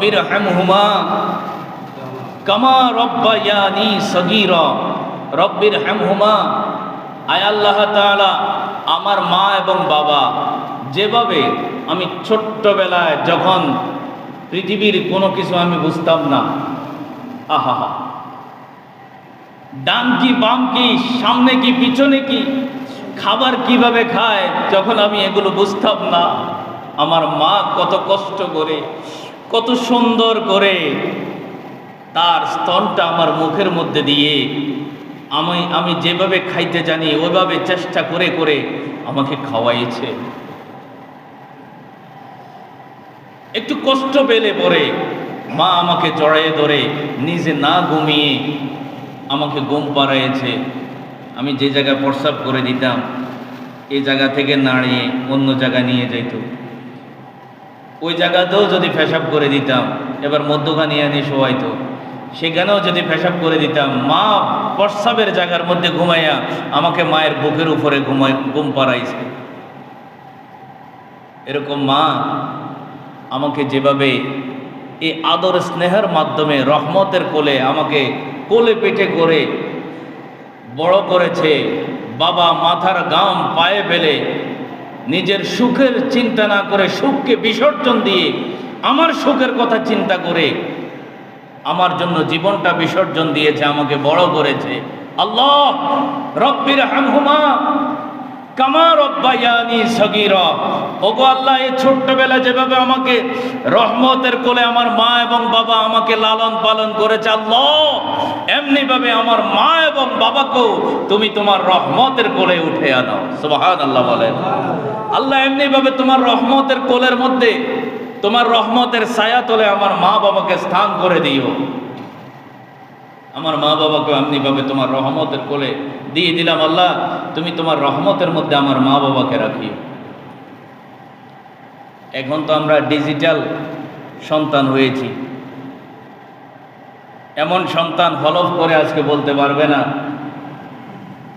রব্বিরহামহুমা কামা রব্বায়ানি সগীরা। রব্বিরহামহুমা, আয় আল্লাহ তাআলা আমার মা এবং বাবা যেভাবে আমি ছোট্টবেলায় যখন পৃথিবীর কোনো কিছু আমি বুঝতাম না, আহা ডান কি বাম কি সামনে কি পিছনে কি খাবার কিভাবে খায়, যখন আমি এগুলো বুঝতাম না, আমার মা কত কষ্ট করে কত সুন্দর করে তার স্তনটা আমার মুখের মধ্যে দিয়ে আমি যেভাবে খাইতে জানি ওইভাবে চেষ্টা করে করে আমাকে খাওয়াইছে। একটু কষ্ট পেলে পরে মা আমাকে জড়াইয়ে ধরে নিজে না ঘুমিয়ে আমাকে ঘুম পাড়াইছে। আমি যে জায়গায় প্রস্রাব করে দিতাম এই জায়গা থেকে নাড়িয়ে অন্য জায়গায় নিয়ে যাইত, ওই জায়গাতেও যদি পেশাব করে দিতাম এবার মধ্যখানে এনে শোয়াইতো, সেখানেও যদি পেশাব করে দিতাম মা প্রস্রাবের জায়গার মধ্যে ঘুমাইয়া আমাকে মায়ের বুকের উপরে ঘুম পাড়াইছে। এরকম মা আমাকে যেভাবে এই আদর স্নেহের মাধ্যমে রহমতের কোলে আমাকে কোলে পেটে করে বড় করেছে, বাবা মাথার গাম পায়ে ফেলে নিজের সুখের চিন্তা না করে সুখকে বিসর্জন দিয়ে আমার সুখের কথা চিন্তা করে আমার জন্য জীবনটা বিসর্জন দিয়েছে, আমাকে বড় করেছে। আল্লাহ রব্বিরহামহুমা কামা রব্বায়ানি সগীরা। ওগো আল্লাহ, এই ছোট্টবেলা যেভাবে আমাকে রহমতের কোলে আমার মা এবং বাবা আমাকে লালন পালন করেছে, আল্লাহ এমনি ভাবে আমার মা এবং বাবাকেও তুমি তোমার রহমতের কোলে উঠে আনো। সুবহানাল্লাহ বলেন। আল্লাহ এমনি ভাবে তোমার রহমতের কোলের মধ্যে তোমার রহমতের ছায়া তলে আমার মা বাবাকে স্থান করে দিও। আমার মা বাবাকে এমনিভাবে তোমার রহমতের কোলে দিয়ে দিলাম। আল্লাহ তুমি তোমার রহমতের মধ্যে আমার মা বাবাকে রাখিও। এখন তো আমরা ডিজিটাল সন্তান হয়েছি, এমন সন্তান হলফ করে আজকে বলতে পারবে না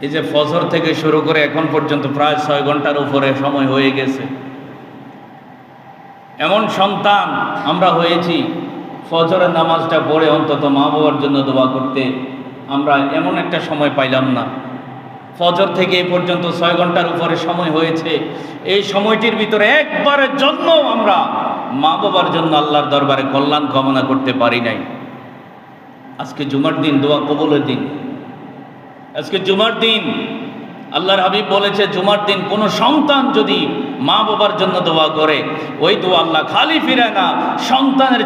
এই যে ফজর থেকে শুরু করে এখন পর্যন্ত প্রায় 6 ঘন্টার উপরে সময় হয়ে গেছে। এমন সন্তান আমরা হয়েছি, ফজরের নামাজটা পড়ে অন্তত মা বাবার জন্য দোয়া করতে আমরা এমন একটা সময় পাইলাম না। ফজর থেকে এই পর্যন্ত 6 ঘন্টার উপরে সময় হয়েছে, এই সময়টির ভিতরে একবারের জন্য আমরা মা বাবার জন্য আল্লাহর দরবারে কল্যাণ কামনা করতে পারি নাই। আজকে জুমার দিন, দোয়া কবুলের দিন। আজকে জুমার দিন, আল্লাহর হাবিব বলেছে জুমার দিন কোনো সন্তান যদি মা বাবার জন্য দোয়া করে ওই দোয়া আল্লাহ খালি ফিরায় না, সন্তানের